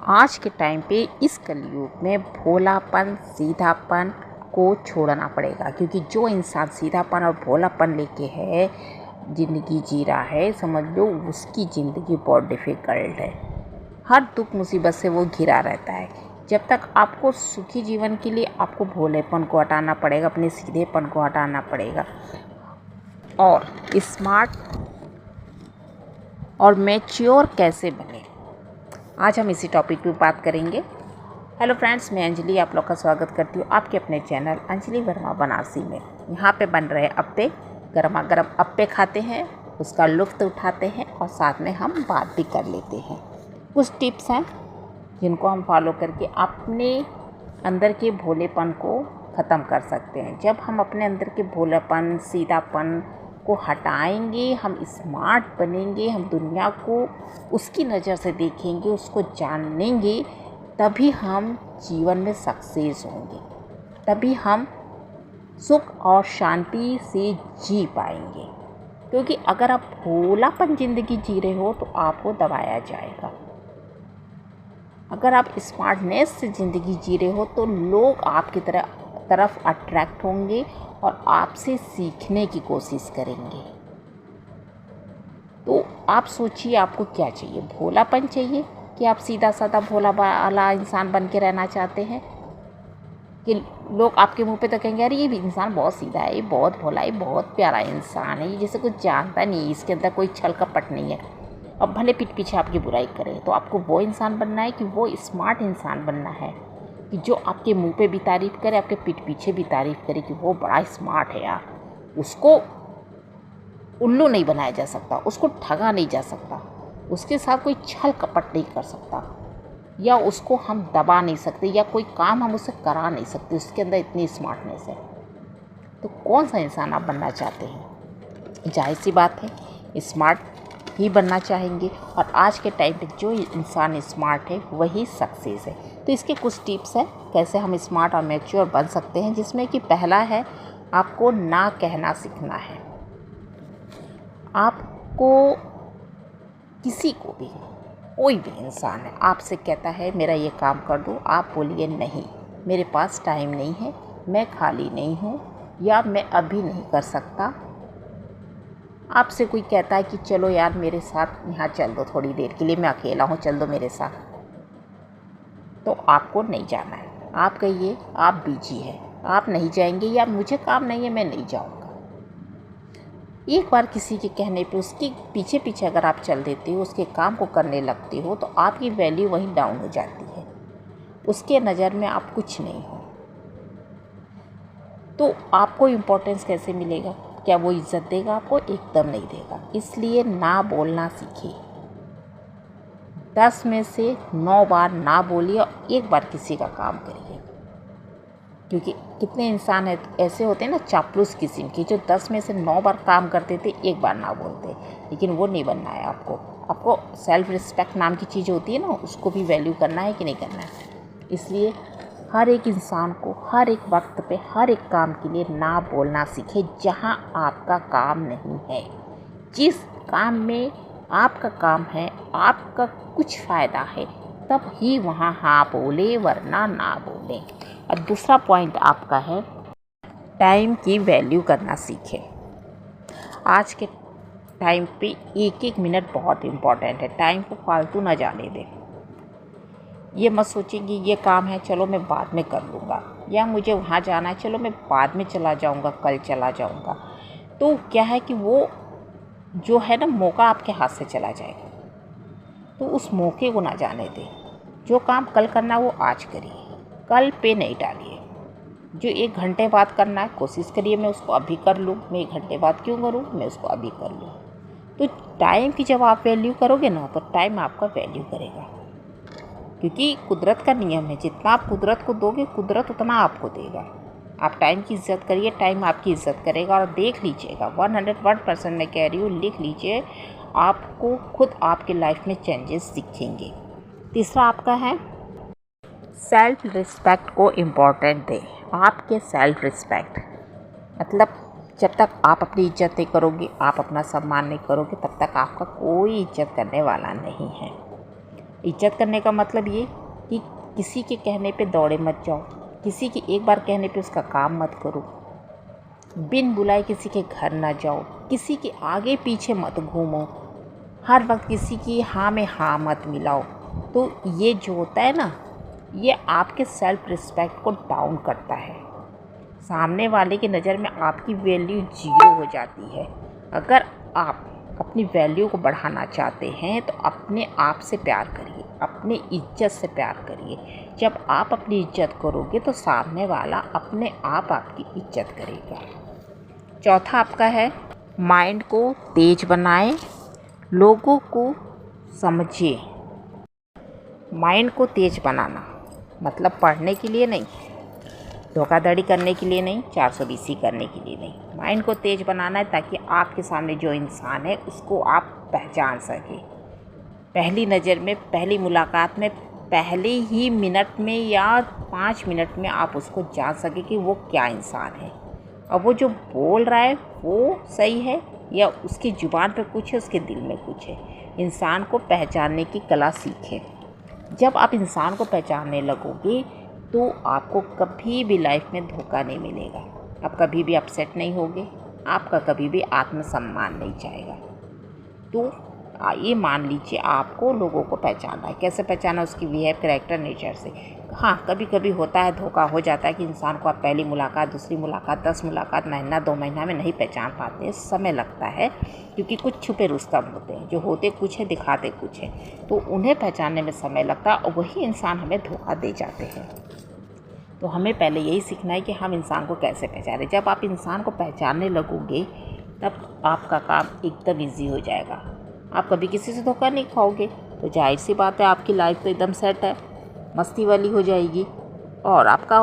आज के टाइम पे इस कलयुग में भोलापन सीधापन को छोड़ना पड़ेगा, क्योंकि जो इंसान सीधापन और भोलापन लेके है ज़िंदगी जी रहा है, समझ लो उसकी ज़िंदगी बहुत डिफ़िकल्ट है। हर दुख मुसीबत से वो घिरा रहता है। जब तक आपको सुखी जीवन के लिए आपको भोलेपन को हटाना पड़ेगा, अपने सीधेपन को हटाना पड़ेगा और स्मार्ट और मैच्योर कैसे बने, आज हम इसी टॉपिक पे बात करेंगे। हेलो फ्रेंड्स, मैं अंजलि आप लोग का स्वागत करती हूँ आपके अपने चैनल अंजलि वर्मा बनारसी में। यहाँ पे बन रहे अप्पे, गर्मा गर्म अप्पे खाते हैं, उसका लुत्फ़ उठाते हैं और साथ में हम बात भी कर लेते हैं। कुछ टिप्स हैं जिनको हम फॉलो करके अपने अंदर के भोलेपन को ख़त्म कर सकते हैं। जब हम अपने अंदर के भोलापन सीधापन को हटाएंगे, हम स्मार्ट बनेंगे, हम दुनिया को उसकी नज़र से देखेंगे, उसको जानेंगे, तभी हम जीवन में सक्सेस होंगे, तभी हम सुख और शांति से जी पाएंगे। क्योंकि अगर आप भोलापन ज़िंदगी जी रहे हो तो आपको दबाया जाएगा। अगर आप स्मार्टनेस से ज़िंदगी जी रहे हो तो लोग आपकी तरफ अट्रैक्ट होंगे और आपसे सीखने की कोशिश करेंगे। तो आप सोचिए आपको क्या चाहिए, भोलापन चाहिए कि आप सीधा साधा भोला वाला इंसान बन के रहना चाहते हैं कि लोग आपके मुंह पे तो कहेंगे अरे ये भी इंसान बहुत सीधा है, ये बहुत भोला है, बहुत प्यारा इंसान है, ये जैसे कुछ जानता नहीं, इसके अंदर कोई छल कपट नहीं है, अब भले पीठ पीछे आपकी बुराई करे। तो आपको वो इंसान बनना है कि वो स्मार्ट इंसान बनना है कि जो आपके मुंह पे भी तारीफ़ करे, आपके पीठ पीछे भी तारीफ़ करे कि वो बड़ा स्मार्ट है यार, उसको उल्लू नहीं बनाया जा सकता, उसको ठगा नहीं जा सकता, उसके साथ कोई छल कपट नहीं कर सकता, या उसको हम दबा नहीं सकते, या कोई काम हम उससे करा नहीं सकते, उसके अंदर इतनी स्मार्टनेस है। तो कौन सा इंसान आप बनना चाहते हैं? जाहिर सी बात है स्मार्ट ही बनना चाहेंगे, और आज के टाइम पे जो इंसान स्मार्ट है वही सक्सेस है। तो इसके कुछ टिप्स हैं कैसे हम स्मार्ट और मैच्योर बन सकते हैं, जिसमें कि पहला है आपको ना कहना सीखना है। आपको किसी को भी, कोई भी इंसान है आपसे कहता है मेरा ये काम कर दो, आप बोलिए नहीं, मेरे पास टाइम नहीं है, मैं खाली नहीं हूँ, या मैं अभी नहीं कर सकता। आपसे कोई कहता है कि चलो यार मेरे साथ यहाँ चल दो थोड़ी देर के लिए, मैं अकेला हूँ, चल दो मेरे साथ, तो आपको नहीं जाना है। आप कहिए आप बिजी हैं, आप नहीं जाएंगे, या मुझे काम नहीं है मैं नहीं जाऊँगा। एक बार किसी के कहने पे उसके पीछे पीछे अगर आप चल देते हो, उसके काम को करने लगते हो, तो आपकी वैल्यू वहीं डाउन हो जाती है, उसके नज़र में आप कुछ नहीं हो। तो आपको इम्पोर्टेंस कैसे मिलेगा? क्या वो इज़्ज़त देगा आपको? एकदम नहीं देगा। इसलिए ना बोलना सीखिए। 10 में से 9 बार ना बोलिए और एक बार किसी का काम करिए। क्योंकि कितने इंसान ऐसे होते हैं ना चापलूस किस्म के, जो 10 में से 9 बार काम करते थे, एक बार ना बोलते। लेकिन वो नहीं बनना है आपको सेल्फ रिस्पेक्ट नाम की चीज़ होती है ना, उसको भी वैल्यू करना है कि नहीं करना है। इसलिए हर एक इंसान को हर एक वक्त पे हर एक काम के लिए ना बोलना सीखे। जहाँ आपका काम नहीं है, जिस काम में आपका काम है, आपका कुछ फ़ायदा है, तब ही वहाँ हाँ बोले, वरना ना बोले। और दूसरा पॉइंट आपका है टाइम की वैल्यू करना सीखें। आज के टाइम पे एक एक मिनट बहुत इम्पॉर्टेंट है, टाइम को फालतू ना जाने दें। ये मत सोचेंगे ये काम है चलो मैं बाद में कर लूँगा, या मुझे वहाँ जाना है चलो मैं बाद में चला जाऊँगा, कल चला जाऊँगा। तो क्या है कि वो जो है ना मौका आपके हाथ से चला जाएगा, तो उस मौके को ना जाने दें। जो काम कल करना है वो आज करिए, कल पे नहीं डालिए। जो 1 घंटे बाद करना है कोशिश करिए मैं उसको अभी कर लूँ, मैं 1 घंटे बाद क्यों करूँ, मैं उसको अभी कर लूँ। तो टाइम की जब आप वैल्यू करोगे ना, तो टाइम आपका वैल्यू करेगा। क्योंकि कुदरत का नियम है, जितना आप कुदरत को दोगे कुदरत उतना आपको देगा। आप टाइम की इज़्ज़त करिए, टाइम आपकी इज़्ज़त करेगा। और देख लीजिएगा 101% मैं कह रही हूँ, लिख लीजिए, आपको खुद आपके लाइफ में चेंजेस दिखेंगे। तीसरा आपका है सेल्फ रिस्पेक्ट को इम्पोर्टेंट दें। आपके सेल्फ रिस्पेक्ट मतलब जब तक आप अपनी इज्जत नहीं करोगे, आप अपना सम्मान नहीं करोगे, तब तक आपका कोई इज्जत करने वाला नहीं है। इज्जत करने का मतलब ये कि किसी के कहने पे दौड़े मत जाओ, किसी के एक बार कहने पे उसका काम मत करो, बिन बुलाए किसी के घर ना जाओ, किसी के आगे पीछे मत घूमो, हर वक्त किसी की हाँ में हाँ मत मिलाओ। तो ये जो होता है ना, ये आपके सेल्फ रिस्पेक्ट को डाउन करता है। सामने वाले की नज़र में आपकी वैल्यू जीरो हो जाती है। अगर आप अपनी वैल्यू को बढ़ाना चाहते हैं तो अपने आप से प्यार करिए, अपनी इज्जत से प्यार करिए। जब आप अपनी इज्जत करोगे तो सामने वाला अपने आप आपकी इज्जत करेगा। चौथा आपका है, माइंड को तेज बनाएं, लोगों को समझिए। माइंड को तेज बनाना मतलब पढ़ने के लिए नहीं, धोखाधड़ी करने के लिए नहीं, 420 करने के लिए नहीं। माइंड को तेज बनाना है ताकि आपके सामने जो इंसान है उसको आप पहचान सकें। पहली नज़र में, पहली मुलाकात में, पहले ही मिनट में या 5 मिनट में आप उसको जान सकें कि वो क्या इंसान है और वो जो बोल रहा है वो सही है या उसकी ज़ुबान पे कुछ है, उसके दिल में कुछ है। इंसान को पहचानने की कला सीखें। जब आप इंसान को पहचानने लगोगे तो आपको कभी भी लाइफ में धोखा नहीं मिलेगा, आप कभी भी अपसेट नहीं होगे, आपका कभी भी आत्मसम्मान नहीं जाएगा। तो ये मान लीजिए आपको लोगों को पहचानना है। कैसे पहचाना? उसकी बिहेव, कैरेक्टर, नेचर से। हाँ, कभी कभी होता है, धोखा हो जाता है कि इंसान को आप पहली मुलाकात, दूसरी मुलाकात, 10 मुलाकात, महीना 2 महीना में नहीं पहचान पाते, समय लगता है क्योंकि कुछ छुपे रुस्तम होते हैं, जो होते कुछ है दिखाते कुछ है, तो उन्हें पहचानने में समय लगता है और वही इंसान हमें धोखा दे जाते हैं। तो हमें पहले यही सीखना है कि हम इंसान को कैसे पहचानें। जब आप इंसान को पहचानने लगोगे तब आपका काम एकदम ईजी हो जाएगा, आप कभी किसी से धोखा नहीं खाओगे। तो जाहिर सी बात है आपकी लाइफ तो एकदम सेट है, मस्ती वाली हो जाएगी और आपका